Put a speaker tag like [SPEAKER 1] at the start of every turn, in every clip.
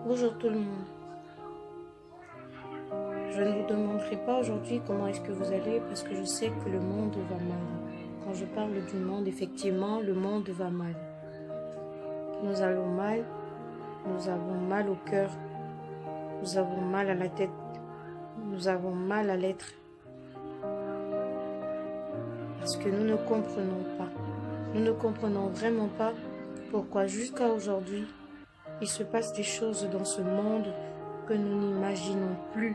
[SPEAKER 1] Bonjour tout le monde. Je ne vous demanderai pas aujourd'hui comment est-ce que vous allez parce que je sais que le monde va mal. Quand je parle du monde, effectivement, le monde va mal. Nous allons mal, nous avons mal au cœur, nous avons mal à la tête, nous avons mal à l'être. Parce que nous ne comprenons pas. Nous ne comprenons vraiment pas pourquoi jusqu'à aujourd'hui, il se passe des choses dans ce monde que nous n'imaginons plus.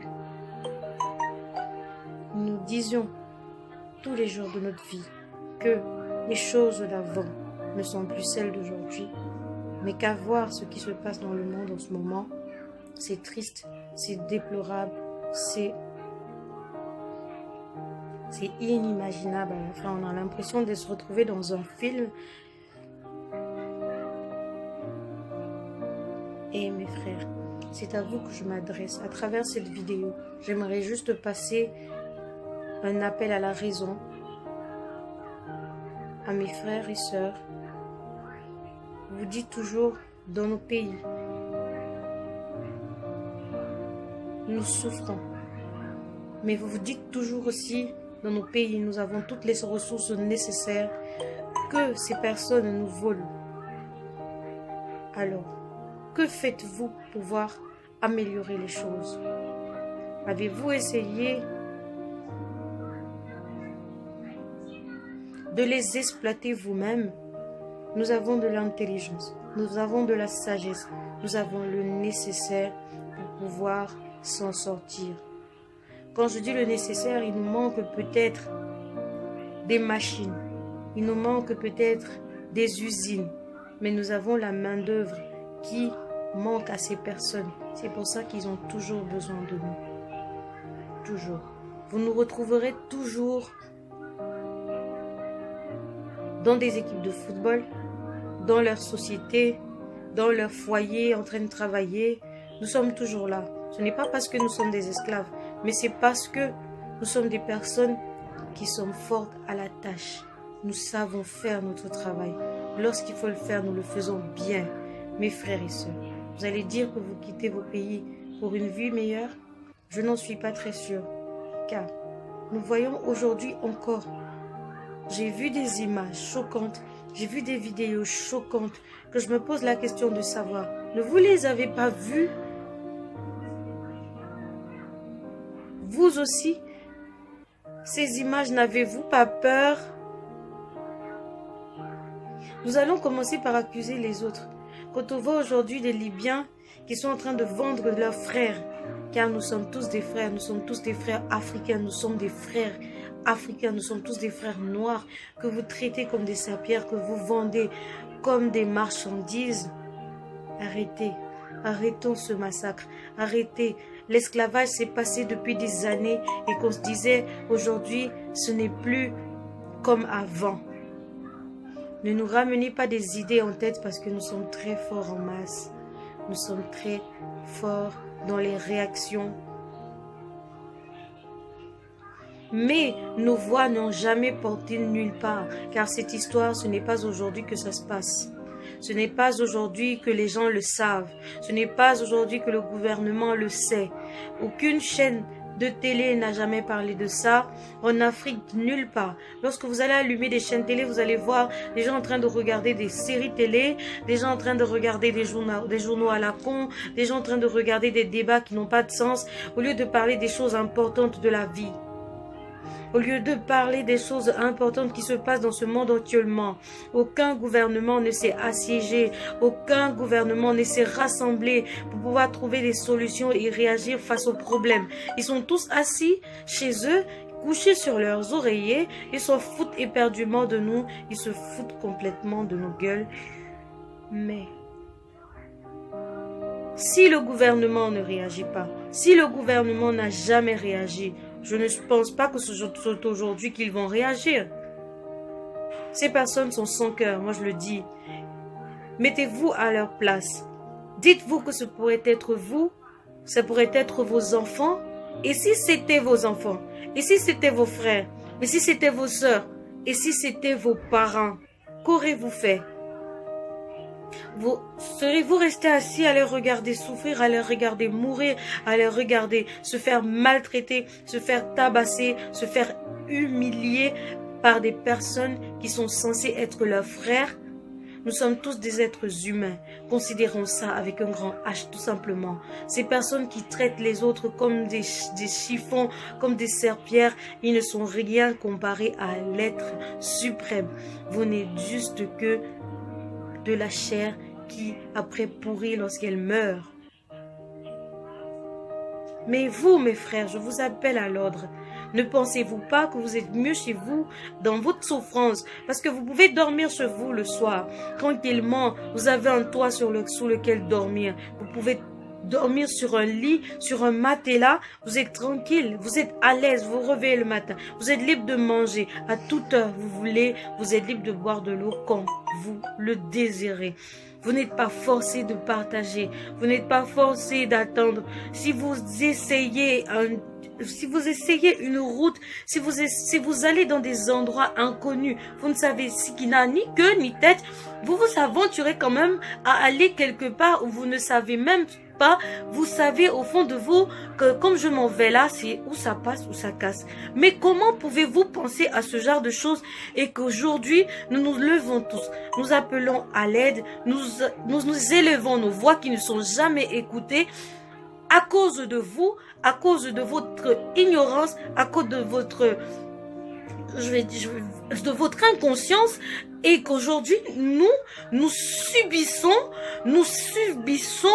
[SPEAKER 1] Nous disions tous les jours de notre vie que les choses d'avant ne sont plus celles d'aujourd'hui, mais qu'à voir ce qui se passe dans le monde en ce moment, c'est triste, c'est déplorable, c'est inimaginable. À la fin, on a l'impression de se retrouver dans un film. Et mes frères, c'est à vous que je m'adresse. À travers cette vidéo, j'aimerais juste passer un appel à la raison à mes frères et sœurs. Vous dites toujours dans nos pays, nous souffrons. Mais vous vous dites toujours aussi, dans nos pays, nous avons toutes les ressources nécessaires, que ces personnes nous volent. Alors, que faites-vous pour pouvoir améliorer les choses? Avez-vous essayé de les exploiter vous-même? Nous avons de l'intelligence, nous avons de la sagesse, nous avons le nécessaire pour pouvoir s'en sortir. Quand je dis le nécessaire, il nous manque peut-être des machines, il nous manque peut-être des usines, mais nous avons la main-d'œuvre qui manque à ces personnes. C'est pour ça qu'ils ont toujours besoin de nous. Toujours. Vous nous retrouverez toujours dans des équipes de football, dans leur société, dans leur foyer, en train de travailler. Nous sommes toujours là. Ce n'est pas parce que nous sommes des esclaves, mais c'est parce que nous sommes des personnes qui sont fortes à la tâche. Nous savons faire notre travail. Lorsqu'il faut le faire, nous le faisons bien. Mes frères et sœurs, vous allez dire que vous quittez vos pays pour une vie meilleure? Je n'en suis pas très sûre, car nous voyons aujourd'hui encore. J'ai vu des images choquantes, j'ai vu des vidéos choquantes, que je me pose la question de savoir, ne vous les avez pas vues? Vous aussi, ces images, n'avez-vous pas peur? Nous allons commencer par accuser les autres. Quand on voit aujourd'hui des Libyens qui sont en train de vendre leurs frères, car nous sommes tous des frères, nous sommes tous des frères africains, nous sommes des frères africains, nous sommes tous des frères noirs, que vous traitez comme des sapiens, que vous vendez comme des marchandises. Arrêtez, arrêtons ce massacre, arrêtez. L'esclavage s'est passé depuis des années et qu'on se disait aujourd'hui, ce n'est plus comme avant. Ne nous ramenez pas des idées en tête parce que nous sommes très forts en masse. Nous sommes très forts dans les réactions. Mais nos voix n'ont jamais porté nulle part. Car cette histoire, ce n'est pas aujourd'hui que ça se passe. Ce n'est pas aujourd'hui que les gens le savent. Ce n'est pas aujourd'hui que le gouvernement le sait. Aucune chaîne de télé n'a jamais parlé de ça. En Afrique, nulle part. Lorsque vous allez allumer des chaînes télé, vous allez voir des gens en train de regarder des séries télé, des gens en train de regarder des journaux à la con, des gens en train de regarder des débats qui n'ont pas de sens, au lieu de parler des choses importantes de la vie. Au lieu de parler des choses importantes qui se passent dans ce monde actuellement. Aucun gouvernement ne s'est assiégé, aucun gouvernement ne s'est rassemblé pour pouvoir trouver des solutions et réagir face aux problèmes. Ils sont tous assis chez eux, couchés sur leurs oreillers, ils s'en foutent éperdument de nous, ils se foutent complètement de nos gueules. Mais si le gouvernement ne réagit pas, si le gouvernement n'a jamais réagi, je ne pense pas que ce soit aujourd'hui qu'ils vont réagir. Ces personnes sont sans cœur, moi je le dis. Mettez-vous à leur place. Dites-vous que ce pourrait être vous, ça pourrait être vos enfants. Et si c'était vos enfants? Et si c'était vos frères? Et si c'était vos sœurs? Et si c'était vos parents? Qu'aurez-vous fait? Serez-vous restés assis à les regarder souffrir, à les regarder mourir, à les regarder se faire maltraiter, se faire tabasser, se faire humilier par des personnes qui sont censées être leurs frères? Nous sommes tous des êtres humains. Considérons ça avec un grand H, tout simplement. Ces personnes qui traitent les autres comme des chiffons, comme des serpillères, ils ne sont rien comparés à l'être suprême. Vous n'êtes juste que de la chair qui, après, pourrit lorsqu'elle meurt. Mais vous, mes frères, je vous appelle à l'ordre. Ne pensez-vous pas que vous êtes mieux chez vous, dans votre souffrance, parce que vous pouvez dormir chez vous le soir, tranquillement, vous avez un toit sous lequel dormir, vous pouvez dormir sur un lit, sur un matelas, vous êtes tranquille, vous êtes à l'aise, vous vous réveillez le matin, vous êtes libre de manger à toute heure vous voulez, vous êtes libre de boire de l'eau quand vous le désirez. Vous n'êtes pas forcé de partager, vous n'êtes pas forcé d'attendre. Si vous essayez une route, si vous allez dans des endroits inconnus, vous ne savez ce qui n'a ni queue ni tête, vous vous aventurez quand même à aller quelque part où vous ne savez même pas, vous savez au fond de vous que comme je m'en vais là, c'est où ça passe, où ça casse. Mais comment pouvez-vous penser à ce genre de choses et qu'aujourd'hui, nous nous levons tous, nous appelons à l'aide, nous élevons nos voix qui ne sont jamais écoutées à cause de vous, à cause de votre ignorance, à cause de votre inconscience, et qu'aujourd'hui nous subissons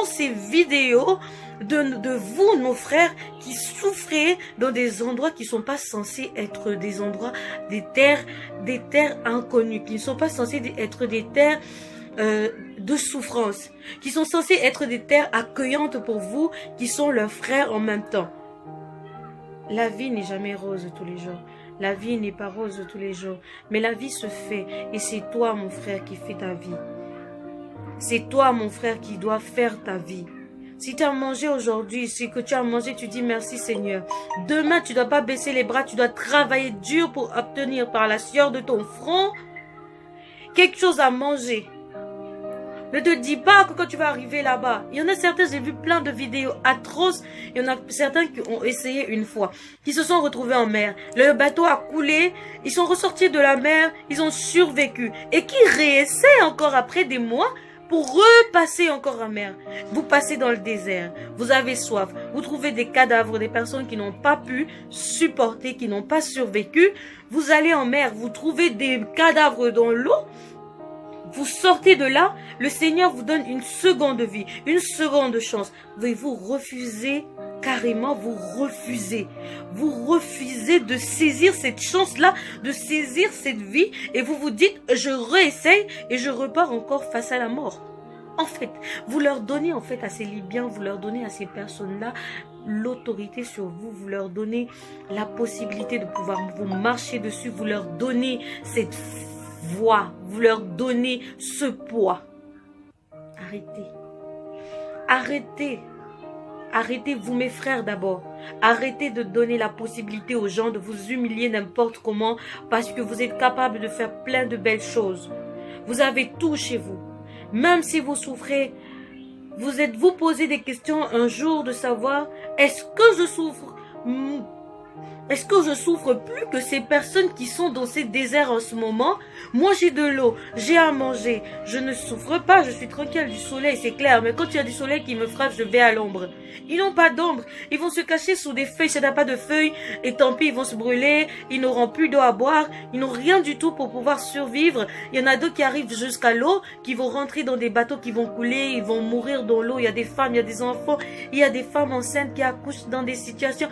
[SPEAKER 1] ces vidéos de vous, nos frères, qui souffrez dans des endroits qui ne sont pas censés être des endroits, des terres inconnues, qui ne sont pas censés être des terres de souffrance, qui sont censés être des terres accueillantes pour vous, qui sont leurs frères en même temps. La vie n'est jamais rose tous les jours. La vie n'est pas rose tous les jours. Mais la vie se fait. Et c'est toi, mon frère, qui fais ta vie. C'est toi, mon frère, qui dois faire ta vie. Si tu as mangé aujourd'hui, c'est que tu as mangé, tu dis merci Seigneur. Demain, tu ne dois pas baisser les bras. Tu dois travailler dur pour obtenir par la sueur de ton front quelque chose à manger. Ne te dis pas que quand tu vas arriver là-bas, il y en a certains, j'ai vu plein de vidéos atroces, il y en a certains qui ont essayé une fois, qui se sont retrouvés en mer. Le bateau a coulé, ils sont ressortis de la mer, ils ont survécu. Et qui réessaient encore après des mois pour repasser encore en mer. Vous passez dans le désert, vous avez soif, vous trouvez des cadavres, des personnes qui n'ont pas pu supporter, qui n'ont pas survécu. Vous allez en mer, vous trouvez des cadavres dans l'eau. Vous sortez de là, le Seigneur vous donne une seconde vie, une seconde chance. Vous refusez carrément, vous refusez de saisir cette chance-là, de saisir cette vie, et vous vous dites, je réessaye et je repars encore face à la mort. En fait, vous leur donnez à ces Libyens, vous leur donnez à ces personnes-là l'autorité sur vous, vous leur donnez la possibilité de pouvoir vous marcher dessus, vous leur donnez cette voix, vous leur donnez ce poids. Arrêtez. Arrêtez. Arrêtez, vous mes frères d'abord. Arrêtez de donner la possibilité aux gens de vous humilier n'importe comment parce que vous êtes capable de faire plein de belles choses. Vous avez tout chez vous. Même si vous souffrez, vous posez des questions un jour de savoir, est-ce que je souffre? Est-ce que je souffre plus que ces personnes qui sont dans ces déserts en ce moment? Moi, j'ai de l'eau, j'ai à manger. Je ne souffre pas, je suis tranquille du soleil, c'est clair. Mais quand il y a du soleil qui me frappe, je vais à l'ombre. Ils n'ont pas d'ombre. Ils vont se cacher sous des feuilles. Ça n'a pas de feuilles. Et tant pis, ils vont se brûler. Ils n'auront plus d'eau à boire. Ils n'ont rien du tout pour pouvoir survivre. Il y en a d'autres qui arrivent jusqu'à l'eau, qui vont rentrer dans des bateaux qui vont couler. Ils vont mourir dans l'eau. Il y a des femmes, il y a des enfants. Il y a des femmes enceintes qui accouchent dans des situations.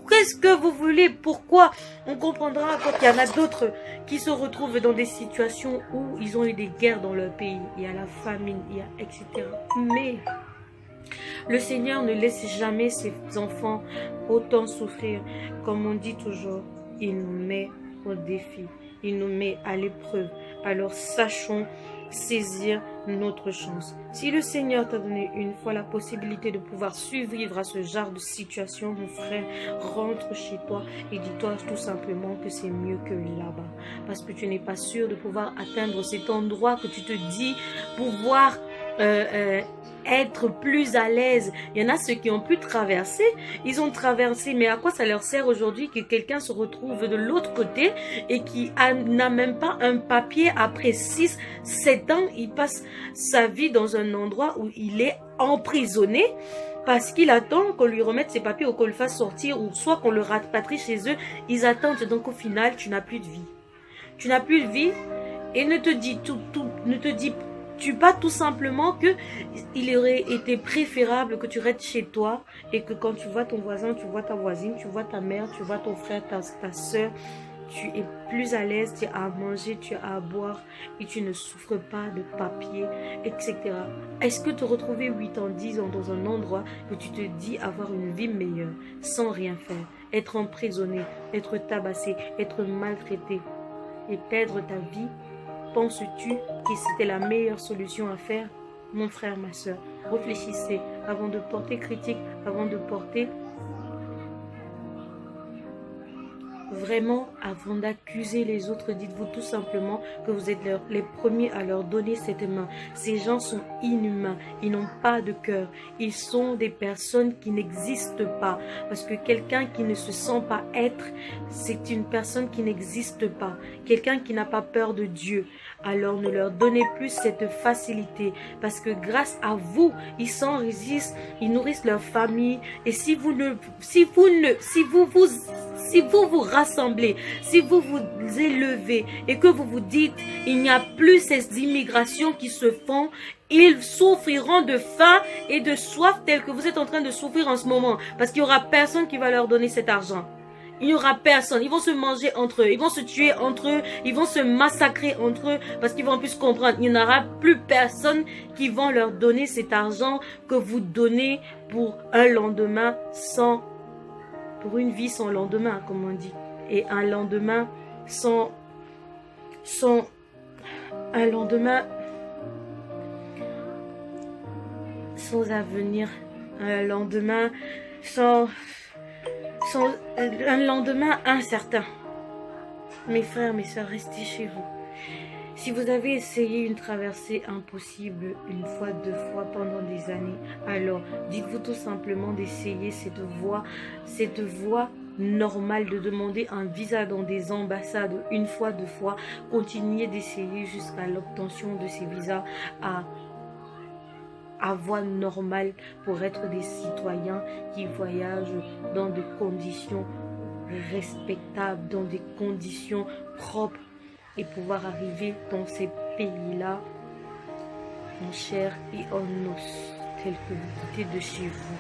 [SPEAKER 1] Qu'est-ce que vous voulez? Pourquoi? On comprendra quand il y en a d'autres qui se retrouvent dans des situations où ils ont eu des guerres dans leur pays. Il y a la famine, il y a etc. Mais le Seigneur ne laisse jamais ses enfants autant souffrir. Comme on dit toujours, il nous met au défi. Il nous met à l'épreuve. Alors sachons saisir notre chance. Si le Seigneur t'a donné une fois la possibilité de pouvoir survivre à ce genre de situation, mon frère, rentre chez toi et dis-toi tout simplement que c'est mieux que là-bas. Parce que tu n'es pas sûr de pouvoir atteindre cet endroit que tu te dis pouvoir être plus à l'aise. Il y en a ceux qui ont pu traverser, ils ont traversé, mais à quoi ça leur sert aujourd'hui que quelqu'un se retrouve de l'autre côté et qui n'a même pas un papier après 6, 7 ans, il passe sa vie dans un endroit où il est emprisonné parce qu'il attend qu'on lui remette ses papiers ou qu'on le fasse sortir ou soit qu'on le rapatrie chez eux. Ils attendent, donc au final, tu n'as plus de vie. Tu n'as plus de vie et ne te dis pas tout simplement que il aurait été préférable que tu restes chez toi et que quand tu vois ton voisin, tu vois ta voisine, tu vois ta mère, tu vois ton frère, ta soeur, tu es plus à l'aise, tu as à manger, tu as à boire et tu ne souffres pas de papier, etc. Est-ce que te retrouver 8 ans, 10 ans dans un endroit que tu te dis avoir une vie meilleure sans rien faire, être emprisonné, être tabassé, être maltraité et perdre ta vie? Penses-tu que c'était la meilleure solution à faire? Mon frère, ma soeur, réfléchissez avant de porter critique, avant de porter vraiment, avant d'accuser les autres, dites-vous tout simplement que vous êtes les premiers à leur donner cette main. Ces gens sont inhumains, ils n'ont pas de cœur, ils sont des personnes qui n'existent pas. Parce que quelqu'un qui ne se sent pas être, c'est une personne qui n'existe pas. Quelqu'un qui n'a pas peur de Dieu. Alors ne leur donnez plus cette facilité. Parce que grâce à vous, ils s'enrichissent, ils nourrissent leur famille. Et si vous vous rassemblez, si vous vous élevez et que vous vous dites, il n'y a plus ces immigrations qui se font, ils souffriront de faim et de soif tel que vous êtes en train de souffrir en ce moment. Parce qu'il n'y aura personne qui va leur donner cet argent. Il n'y aura personne. Ils vont se manger entre eux. Ils vont se tuer entre eux. Ils vont se massacrer entre eux parce qu'ils vont plus comprendre. Il n'y aura plus personne qui vont leur donner cet argent que vous donnez pour un lendemain pour une vie sans lendemain, comme on dit. Et un lendemain sans avenir. Un lendemain un lendemain incertain. Mes frères, mes soeurs, restez chez vous. Si vous avez essayé une traversée impossible une fois, 2 fois pendant des années, alors dites-vous tout simplement d'essayer cette voie normale de demander un visa dans des ambassades une fois, 2 fois. Continuez d'essayer jusqu'à l'obtention de ces visas à voie normale pour être des citoyens qui voyagent dans des conditions respectables, dans des conditions propres et pouvoir arriver dans ces pays-là en chair et en os, tel que vous quittez de chez vous.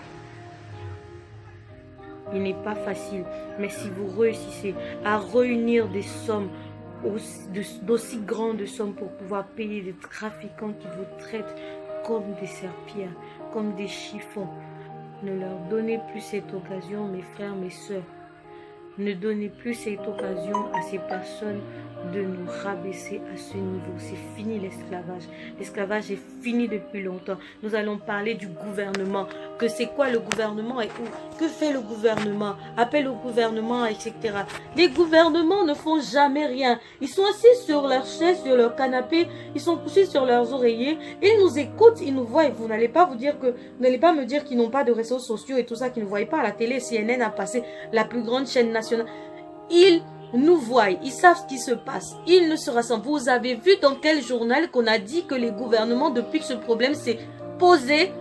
[SPEAKER 1] Il n'est pas facile, mais si vous réussissez à réunir des sommes d'aussi grandes sommes pour pouvoir payer des trafiquants qui vous traitent comme des serpillères, comme des chiffons. Ne leur donnez plus cette occasion, mes frères, mes soeurs. Ne donnez plus cette occasion à ces personnes de nous rabaisser à ce niveau. C'est fini l'esclavage. L'esclavage est fini depuis longtemps. Nous allons parler du gouvernement. Que c'est quoi le gouvernement et où? Que fait le gouvernement? Appel au gouvernement, etc. Les gouvernements ne font jamais rien. Ils sont assis sur leur chaise, sur leur canapé. Ils sont couchés sur leurs oreillers. Ils nous écoutent, ils nous voient. Et vous n'allez pas me dire qu'ils n'ont pas de réseaux sociaux et tout ça, qu'ils ne voient pas à la télé. CNN a passé la plus grande chaîne nationale. Ils nous voient, ils savent ce qui se passe, ils ne se rassemblent. Vous avez vu dans quel journal qu'on a dit que les gouvernements, depuis que ce problème s'est posé,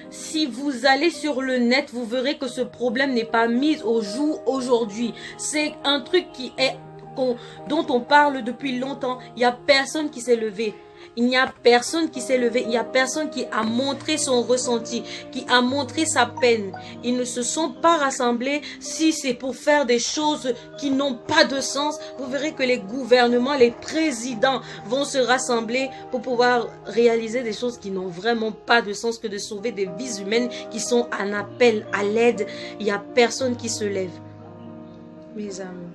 [SPEAKER 1] si vous allez sur le net, vous verrez que ce problème n'est pas mis au jour aujourd'hui. C'est un truc dont on parle depuis longtemps. Il n'y a personne qui s'est levé. Il n'y a personne qui s'est levé, il n'y a personne qui a montré son ressenti, qui a montré sa peine. Ils ne se sont pas rassemblés. Si c'est pour faire des choses qui n'ont pas de sens, vous verrez que les gouvernements, les présidents vont se rassembler pour pouvoir réaliser des choses qui n'ont vraiment pas de sens que de sauver des vies humaines qui sont en appel à l'aide. Il n'y a personne qui se lève. mes amis,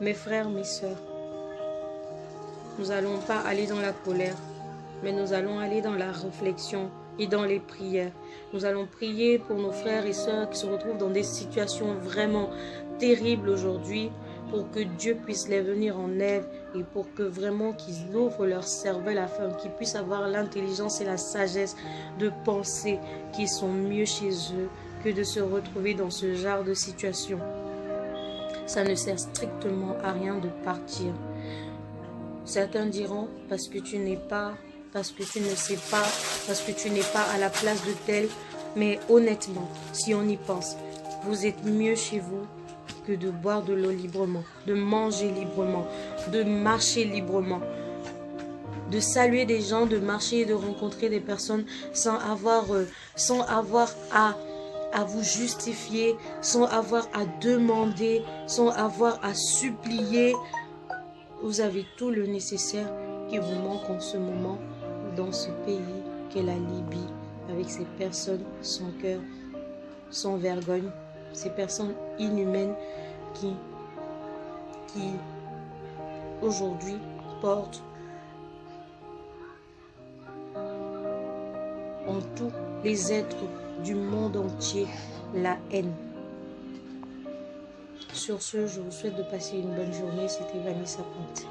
[SPEAKER 1] mes frères, mes sœurs, nous n'allons pas aller dans la colère, mais nous allons aller dans la réflexion et dans les prières. Nous allons prier pour nos frères et sœurs qui se retrouvent dans des situations vraiment terribles aujourd'hui, pour que Dieu puisse les venir en aide et pour que vraiment qu'ils ouvrent leur cervelle afin qu'ils puissent avoir l'intelligence et la sagesse de penser qu'ils sont mieux chez eux que de se retrouver dans ce genre de situation. Ça ne sert strictement à rien de partir. Certains diront parce que tu n'es pas, parce que tu ne sais pas, parce que tu n'es pas à la place de tel. Mais honnêtement, si on y pense, vous êtes mieux chez vous que de boire de l'eau librement, de manger librement, de marcher librement, de saluer des gens, de marcher et de rencontrer des personnes sans avoir à vous justifier, sans avoir à demander, sans avoir à supplier. Vous avez tout le nécessaire qui vous manque en ce moment dans ce pays qu'est la Libye, avec ces personnes sans cœur, sans vergogne, ces personnes inhumaines qui aujourd'hui portent en tous les êtres du monde entier la haine. Sur ce, je vous souhaite de passer une bonne journée. C'était Vanessa Ponte.